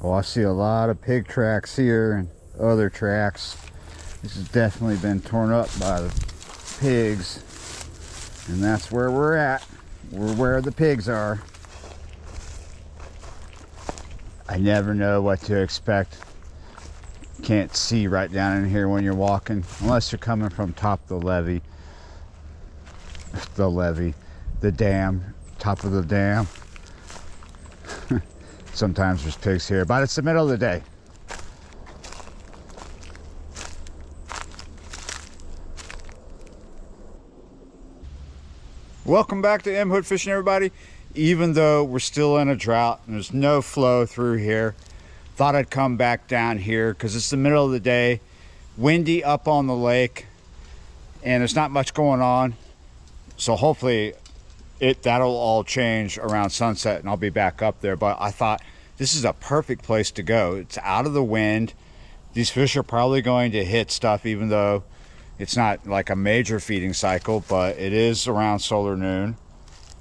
Oh, I see a lot of pig tracks here and other tracks. This has definitely been torn up by the pigs. And that's where we're at. We're where the pigs are. I never know what to expect. Can't see right down in here when you're walking, unless you're coming from top of the levee. The dam, top of the dam. Sometimes there's pigs here, but it's the middle of the day. Welcome back to M Hood Fishing, everybody. Even though we're still in a drought and there's no flow through here, thought I'd come back down here because it's the middle of the day, windy up on the lake, and there's not much going on. So hopefully that'll all change around sunset and I'll be back up there. But I thought this is a perfect place to go. It's out of the wind. These fish are probably going to hit stuff, even though it's not like a major feeding cycle, but it is around solar noon.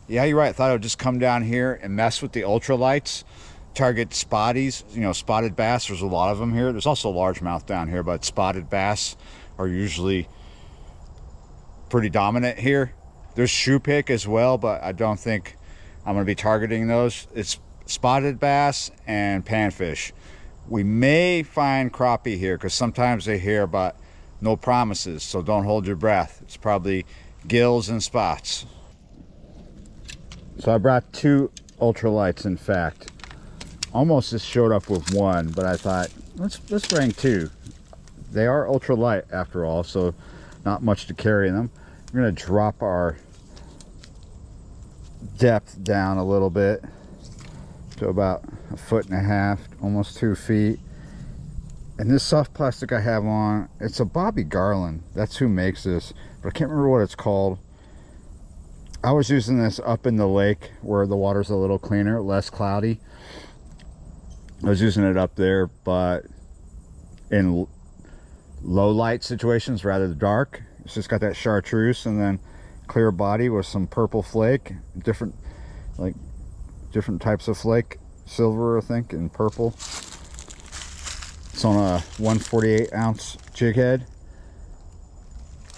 Yeah, you're right. I thought I would just come down here and mess with the ultralights, target spotties, you know, spotted bass. There's a lot of them here. There's also largemouth down here, but spotted bass are usually pretty dominant here. There's shoe pick as well, but I don't think I'm going to be targeting those. It's spotted bass and panfish. We may find crappie here because sometimes they hear, but no promises, so don't hold your breath. It's probably gills and spots. So I brought 2 ultralights, in fact. Almost just showed up with 1, but I thought, let's bring 2. They are ultralight after all, so not much to carry them. We're gonna drop our depth down a little bit to about 1.5 feet, almost 2 feet. And this soft plastic I have on, it's a Bobby Garland. That's who makes this, but I can't remember what it's called. I was using this up in the lake where the water's a little cleaner, less cloudy. I was using it up there, but in low light situations, rather dark. It's just got that chartreuse and then clear body with some purple flake, different types of flake, silver I think and purple. It's on a 148 ounce jig head.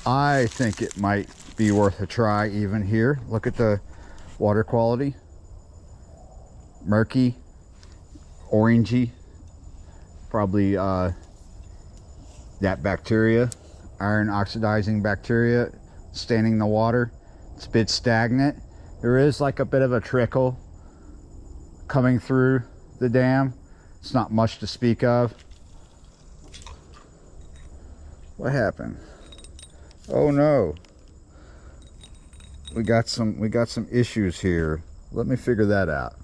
I think it might be worth a try even here. Look at the water quality. Murky, orangey, probably that bacteria, iron oxidizing bacteria staining the water. It's a bit stagnant. There is like a bit of a trickle coming through the dam. It's not much to speak of. What happened? Oh no. We got some issues here. Let me figure that out.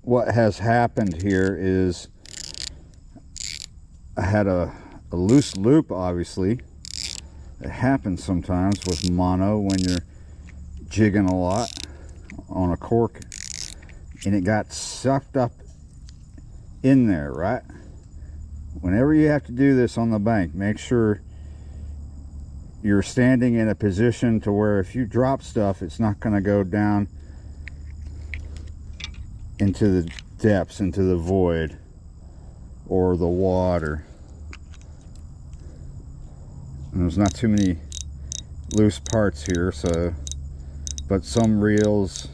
What has happened here is I had a loose loop, obviously. It happens sometimes with mono when you're jigging a lot on a cork, and it got sucked up in there, right? Whenever you have to do this on the bank, make sure you're standing in a position to where if you drop stuff, it's not going to go down into the depths, into the void or the water. And there's not too many loose parts here, so, but some reels,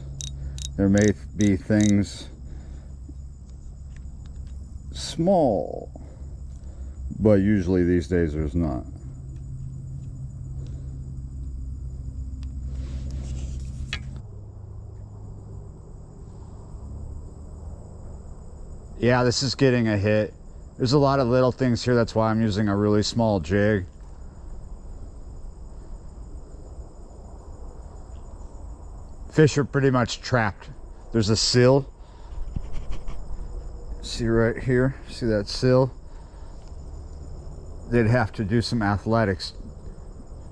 there may be things small, but usually these days there's not. Yeah, this is getting a hit. There's a lot of little things here, that's why I'm using a really small jig. Fish are pretty much trapped. There's a sill. See right here? See that sill? They'd have to do some athletics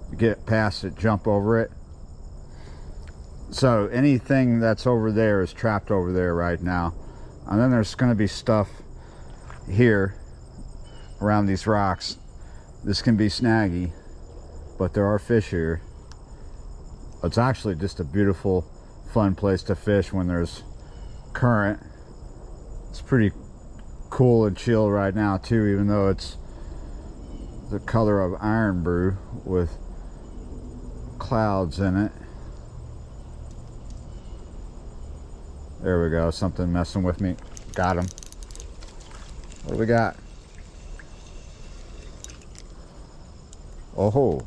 to get past it, jump over it. So anything that's over there is trapped over there right now. And then there's going to be stuff here around these rocks. This can be snaggy, but there are fish here. It's actually just a beautiful, fun place to fish when there's current. It's pretty cool and chill right now too, even though it's the color of iron brew with clouds in it. There we go, something messing with me. Got him. What do we got? Oh,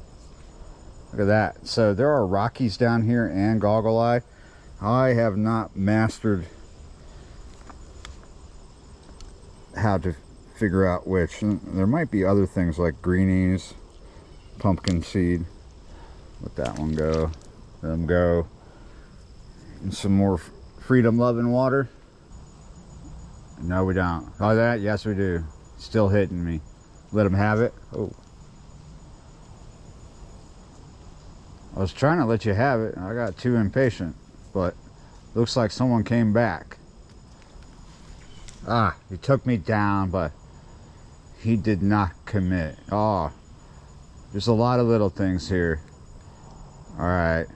look at that. So there are Rockies down here and goggle eye. I have not mastered how to figure out which. There might be other things like greenies, pumpkin seed. Let that one go. Let them go. And some more freedom loving water. No, we don't. Oh, that? Yes, we do. Still hitting me. Let them have it. Oh. I was trying to let you have it. I got too impatient, but looks like someone came back. Ah, he took me down, but he did not commit. Oh, there's a lot of little things here. All right,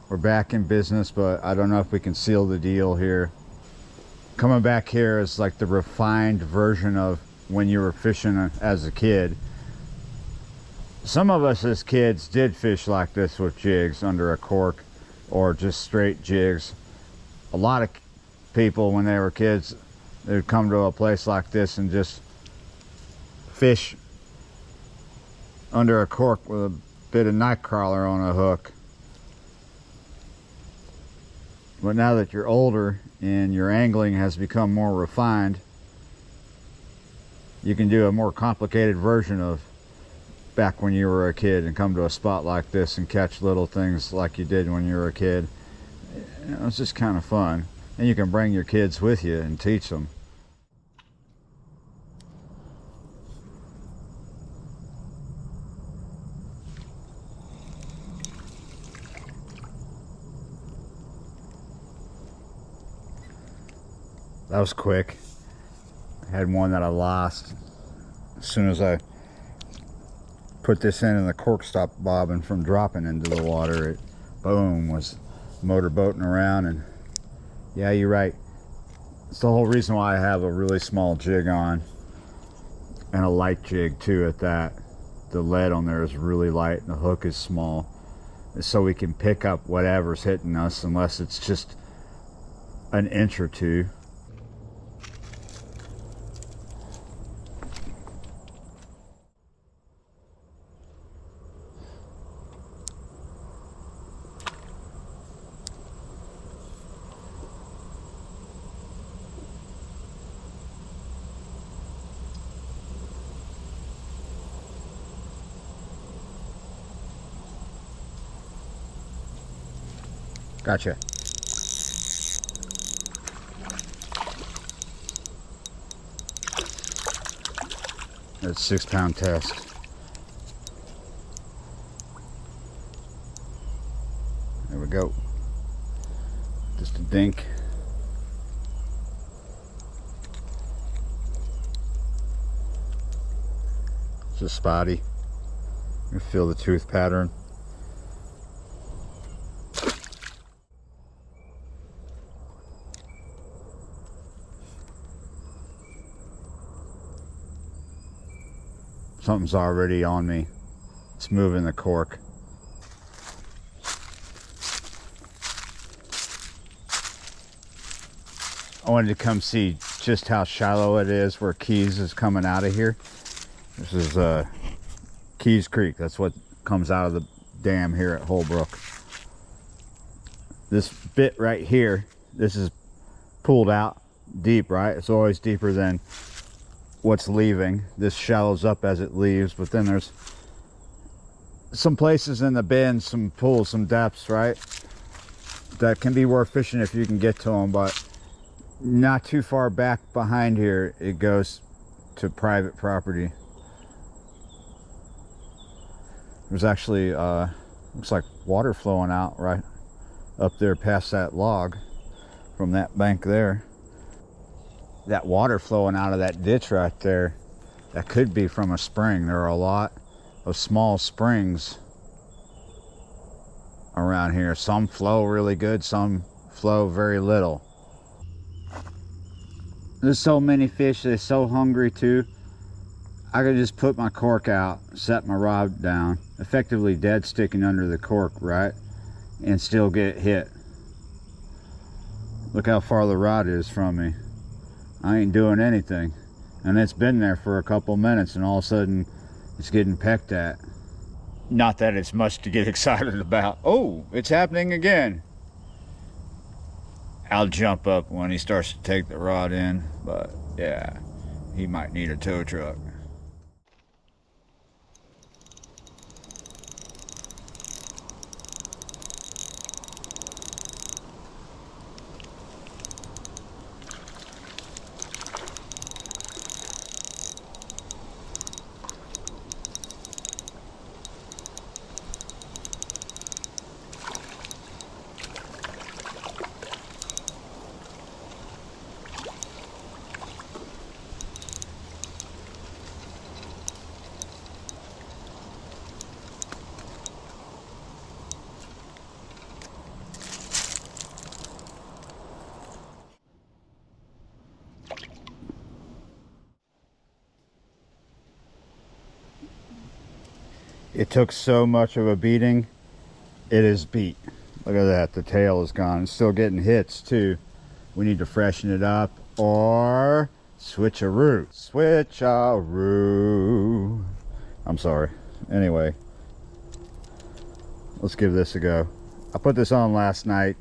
we're back in business, but I don't know if we can seal the deal here. Coming back here is like the refined version of when you were fishing as a kid. Some of us as kids did fish like this with jigs under a cork or just straight jigs. A lot of people when they were kids, they would come to a place like this and just fish under a cork with a bit of night crawler on a hook. But now that you're older and your angling has become more refined, you can do a more complicated version of back when you were a kid and come to a spot like this and catch little things like you did when you were a kid. You know, it's just kind of fun. And you can bring your kids with you and teach them. That was quick. I had one that I lost. As soon as I put this in and the cork stopped bobbing from dropping into the water, it boom was motorboating around. And yeah, you're right, it's the whole reason why I have a really small jig on, and a light jig too at that. The lead on there is really light and the hook is small, so we can pick up whatever's hitting us, unless it's just an inch or two. Gotcha. That's 6 pound test. There we go. Just a dink. It's a spotty. You feel the tooth pattern. Something's already on me. It's moving the cork. I wanted to come see just how shallow it is where Keys is coming out of here. This is Keys Creek. That's what comes out of the dam here at Holbrook. This bit right here, this is pulled out deep, right? It's always deeper than what's leaving. This shallows up as it leaves, but then there's some places in the bend, some pools, some depths, right, that can be worth fishing if you can get to them. But not too far back behind here, it goes to private property. There's actually looks like water flowing out right up there past that log from that bank there. That water flowing out of that ditch right there, that could be from a spring. There are a lot of small springs around here. Some flow really good, some flow very little. There's so many fish, they're so hungry too. I could just put my cork out, set my rod down, effectively dead sticking under the cork, right? And still get hit. Look how far the rod is from me. I ain't doing anything. And it's been there for a couple minutes and all of a sudden it's getting pecked at. Not that it's much to get excited about. Oh, it's happening again. I'll jump up when he starts to take the rod in, but yeah, he might need a tow truck. It took so much of a beating, it is beat. Look at that, the tail is gone. It's still getting hits too. We need to freshen it up or switcheroo. Switcheroo. I'm sorry. Anyway, let's give this a go. I put this on last night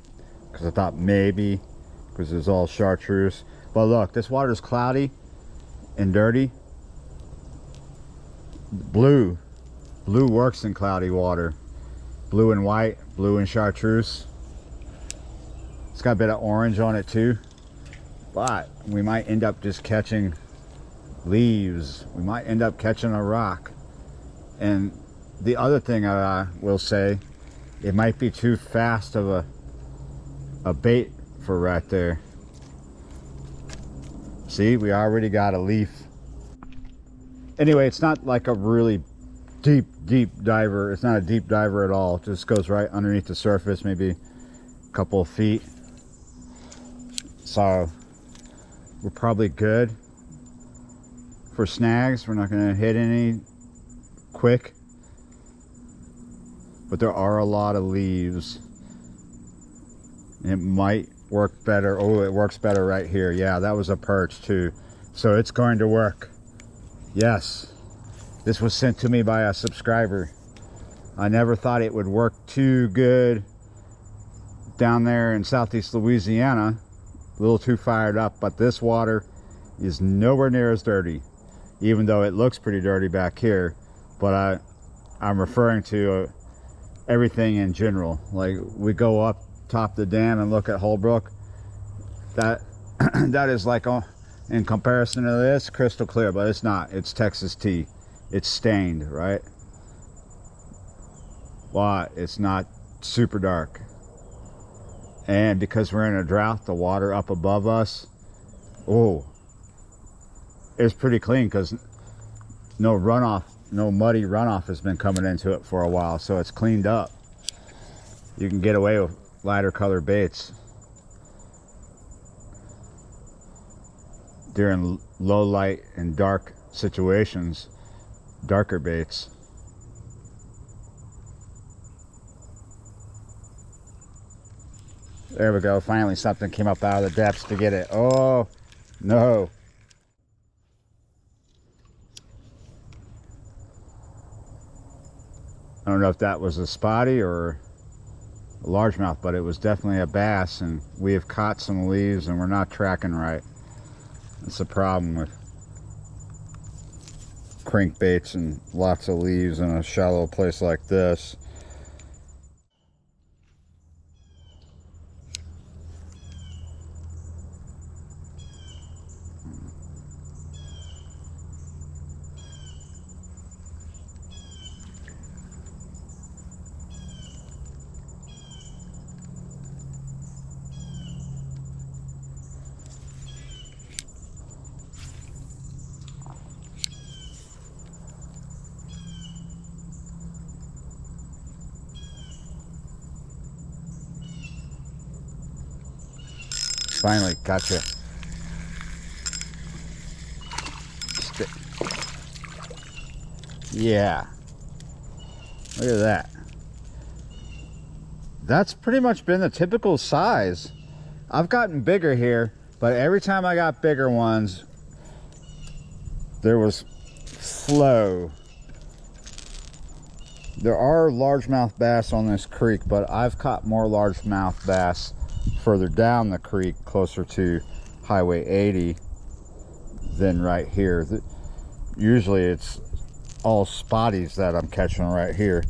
because I thought maybe, because it was all chartreuse. But look, this water's cloudy and dirty. Blue works in cloudy water. Blue and white, blue and chartreuse. It's got a bit of orange on it too, but we might end up just catching leaves. We might end up catching a rock. And the other thing I will say, it might be too fast of a bait for right there. See, we already got a leaf. Anyway, it's not like a really deep diver. It's not a deep diver at all. It just goes right underneath the surface, maybe a couple of feet. So we're probably good for snags. We're not going to hit any quick, but there are a lot of leaves. It might work better. Oh, it works better right here. Yeah, that was a perch too, so it's going to work. Yes, this was sent to me by a subscriber. I never thought it would work too good down there in southeast Louisiana. A little too fired up, but this water is nowhere near as dirty, even though it looks pretty dirty back here. But I'm referring to everything in general. Like, we go up top the dam and look at Holbrook. That is like, in comparison to this, crystal clear, but it's not. It's Texas tea. It's stained, right? But it's not super dark. And because we're in a drought, the water up above us, oh, it's pretty clean because no runoff, no muddy runoff has been coming into it for a while, so it's cleaned up. You can get away with lighter color baits during low light and dark situations. Darker baits. There we go. Finally something came up out of the depths to get it. Oh no. I don't know if that was a spotty or a largemouth, but it was definitely a bass, and we have caught some leaves and we're not tracking right. That's the problem with crankbaits and lots of leaves in a shallow place like this. Finally, gotcha. Yeah. Look at that. That's pretty much been the typical size. I've gotten bigger here, but every time I got bigger ones, there was flow. There are largemouth bass on this creek, but I've caught more largemouth bass further down the creek, closer to Highway 80, than right here. Usually it's all spotties that I'm catching right here.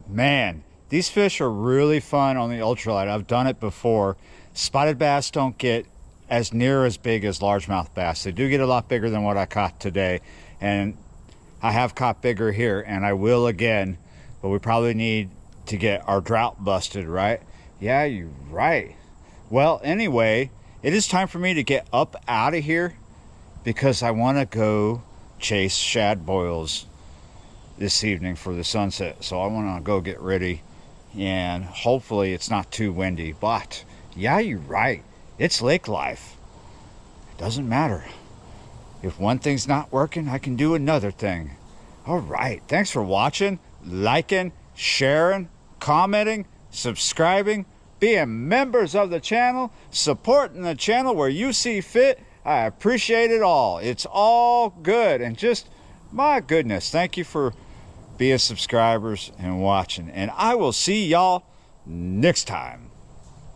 Man, these fish are really fun on the ultralight. I've done it before. Spotted bass don't get as near as big as largemouth bass. They do get a lot bigger than what I caught today, and I have caught bigger here, and I will again, but we probably need to get our drought busted, right? Yeah, you're right. Well, anyway, it is time for me to get up out of here because I want to go chase shad boils this evening for the sunset. So I want to go get ready, and hopefully it's not too windy. But yeah, you're right. It's lake life. It doesn't matter. If one thing's not working, I can do another thing. All right. Thanks for watching, liking, sharing, commenting, subscribing, being members of the channel, supporting the channel where you see fit. I appreciate it all. It's all good. And just, my goodness, thank you for being subscribers and watching. And I will see y'all next time.